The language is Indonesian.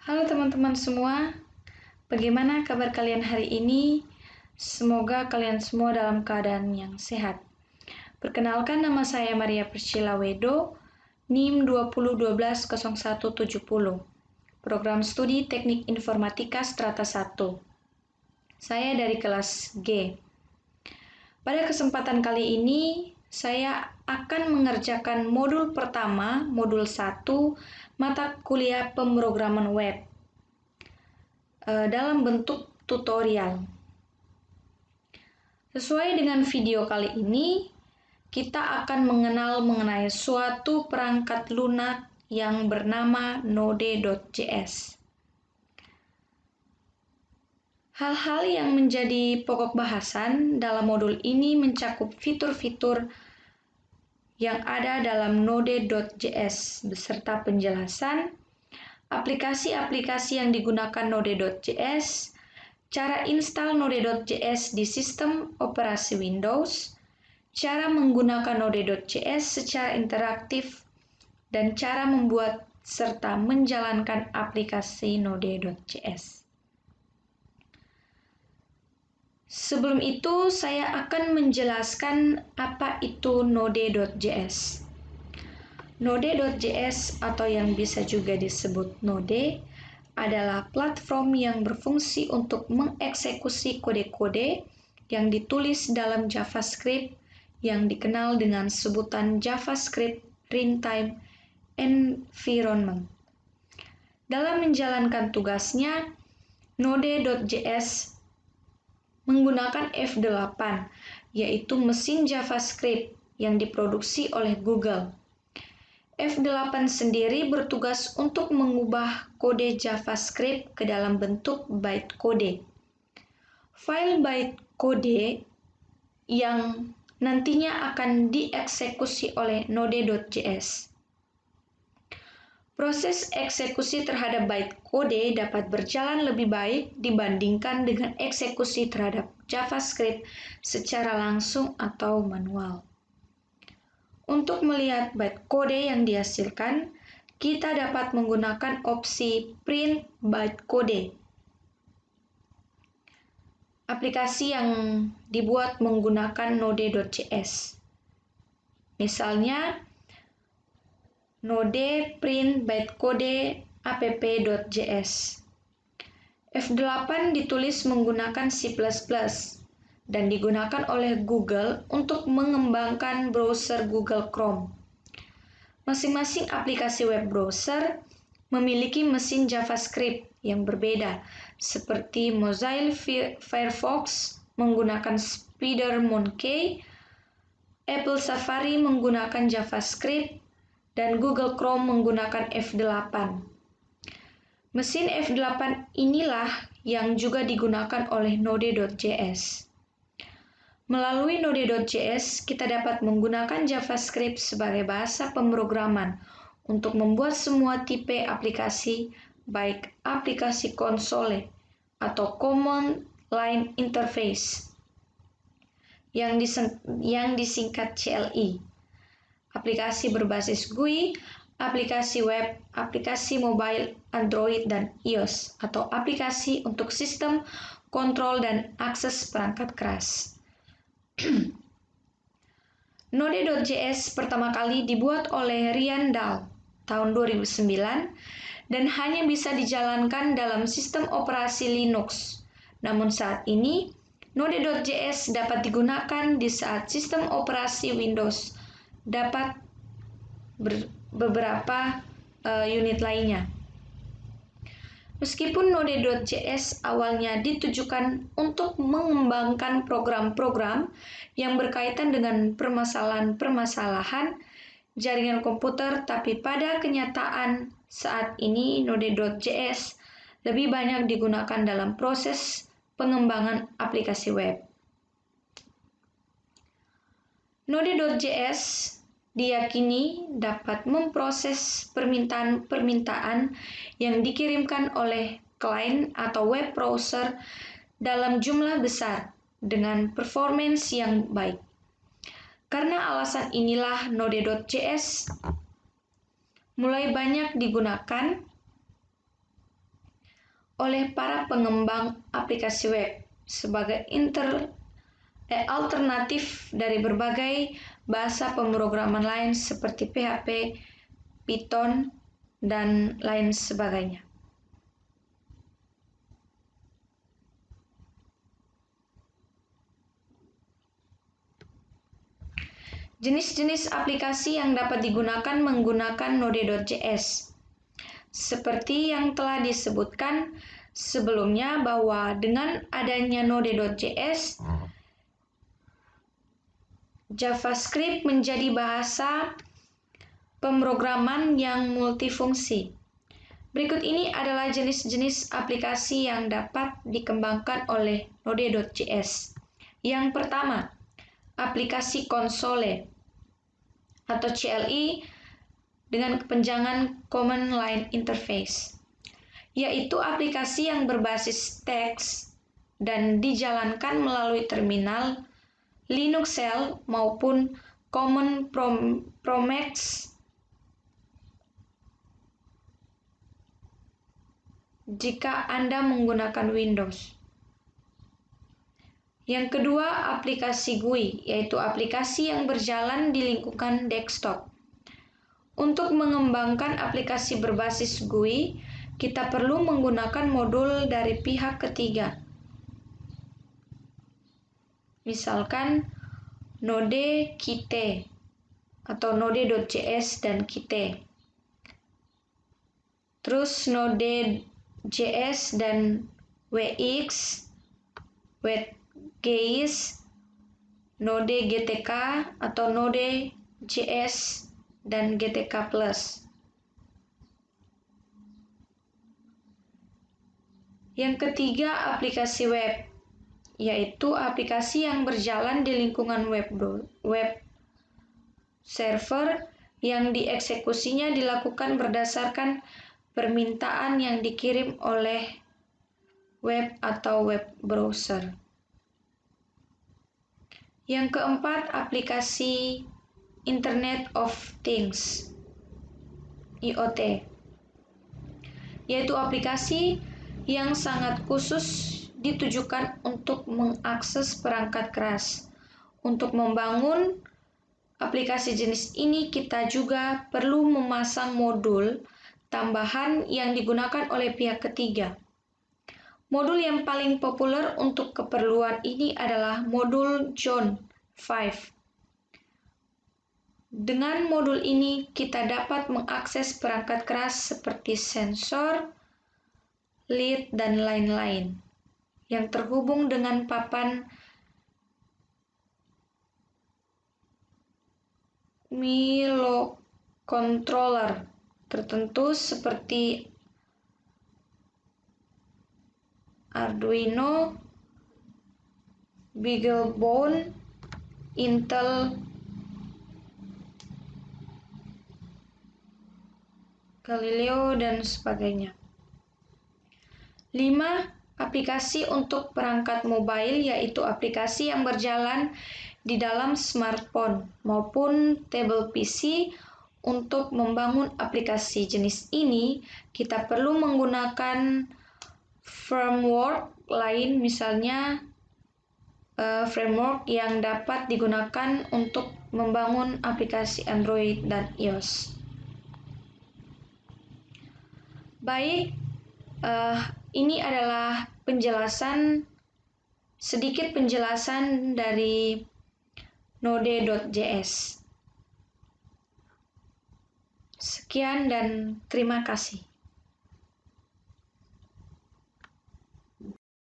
Halo teman-teman semua, bagaimana kabar kalian hari ini? Semoga kalian semua dalam keadaan yang sehat. Perkenalkan, nama saya Maria Priscilla Wedo, NIM 20120170, Program Studi Teknik Informatika Strata 1. Saya dari kelas G. Pada kesempatan kali ini, saya akan mengerjakan modul pertama, modul 1, mata kuliah pemrograman web dalam bentuk tutorial. Sesuai dengan video kali ini, kita akan mengenal mengenai suatu perangkat lunak yang bernama Node.js. Hal-hal yang menjadi pokok bahasan dalam modul ini mencakup fitur-fitur yang ada dalam Node.js beserta penjelasan aplikasi-aplikasi yang digunakan Node.js, cara install Node.js di sistem operasi Windows, cara menggunakan Node.js secara interaktif, dan cara membuat serta menjalankan aplikasi Node.js. Sebelum itu, saya akan menjelaskan apa itu Node.js. Node.js atau yang bisa juga disebut Node adalah platform yang berfungsi untuk mengeksekusi kode-kode yang ditulis dalam JavaScript yang dikenal dengan sebutan JavaScript Runtime Environment. Dalam menjalankan tugasnya, Node.js menggunakan F8, yaitu mesin JavaScript yang diproduksi oleh Google. F8 sendiri bertugas untuk mengubah kode JavaScript ke dalam bentuk bytecode. File bytecode yang nantinya akan dieksekusi oleh Node.js. Proses eksekusi terhadap bytecode dapat berjalan lebih baik dibandingkan dengan eksekusi terhadap JavaScript secara langsung atau manual. Untuk melihat bytecode yang dihasilkan, kita dapat menggunakan opsi Print Bytecode. Aplikasi yang dibuat menggunakan Node.js. Misalnya, Node Print Bytecode app.js. F8 ditulis menggunakan C++ dan digunakan oleh Google untuk mengembangkan browser Google Chrome. Masing-masing aplikasi web browser memiliki mesin JavaScript yang berbeda, seperti Mozilla Firefox menggunakan SpiderMonkey, Apple Safari menggunakan JavaScript, dan Google Chrome menggunakan F8. Mesin F8 inilah yang juga digunakan oleh Node.js. Melalui Node.js, kita dapat menggunakan JavaScript sebagai bahasa pemrograman untuk membuat semua tipe aplikasi, baik aplikasi konsole atau Command Line Interface, yang disingkat CLI. Aplikasi berbasis GUI, aplikasi web, aplikasi mobile, Android, dan iOS, atau aplikasi untuk sistem kontrol dan akses perangkat keras. Node.js pertama kali dibuat oleh Ryan Dahl tahun 2009 dan hanya bisa dijalankan dalam sistem operasi Linux. Namun saat ini, Node.js dapat digunakan di saat sistem operasi Windows dapat beberapa unit lainnya. Meskipun Node.js awalnya ditujukan untuk mengembangkan program-program yang berkaitan dengan permasalahan-permasalahan jaringan komputer, tapi pada kenyataan saat ini Node.js lebih banyak digunakan dalam proses pengembangan aplikasi web. Node.js diyakini dapat memproses permintaan-permintaan yang dikirimkan oleh klien atau web browser dalam jumlah besar dengan performance yang baik. Karena alasan inilah Node.js mulai banyak digunakan oleh para pengembang aplikasi web sebagai alternatif dari berbagai bahasa pemrograman lain seperti PHP, Python, dan lain sebagainya. Jenis-jenis aplikasi yang dapat digunakan menggunakan Node.js. Seperti yang telah disebutkan sebelumnya bahwa dengan adanya Node.js, JavaScript menjadi bahasa pemrograman yang multifungsi. Berikut ini adalah jenis-jenis aplikasi yang dapat dikembangkan oleh Node.js. Yang pertama, aplikasi konsole atau CLI dengan kepanjangan Command Line Interface, yaitu aplikasi yang berbasis teks dan dijalankan melalui terminal Linux Shell maupun Common Promax jika Anda menggunakan Windows. Yang kedua, aplikasi GUI, yaitu aplikasi yang berjalan di lingkungan desktop. Untuk mengembangkan aplikasi berbasis GUI, kita perlu menggunakan modul dari pihak ketiga. Misalkan Node Qt atau Node.js dan Qt. Terus Node.js dan Wx, WGIS, Node GTK atau Node.js dan GTK+. Yang ketiga, aplikasi web, yaitu aplikasi yang berjalan di lingkungan web server yang dieksekusinya dilakukan berdasarkan permintaan yang dikirim oleh web atau web browser. Yang keempat, aplikasi Internet of Things, IoT, yaitu aplikasi yang sangat khusus ditujukan untuk mengakses perangkat keras. Untuk membangun aplikasi jenis ini, kita juga perlu memasang modul tambahan yang digunakan oleh pihak ketiga. Modul yang paling populer untuk keperluan ini adalah modul John 5. Dengan modul ini, kita dapat mengakses perangkat keras seperti sensor, LED, dan lain-lain yang terhubung dengan papan microcontroller tertentu seperti Arduino, BeagleBone, Intel, Galileo, dan sebagainya. 5. Aplikasi untuk perangkat mobile, yaitu aplikasi yang berjalan di dalam smartphone maupun tablet PC. Untuk membangun aplikasi jenis ini, kita perlu menggunakan framework lain, misalnya framework yang dapat digunakan untuk membangun aplikasi Android dan iOS. Baik, ini adalah sedikit penjelasan dari Node.js. Sekian dan terima kasih.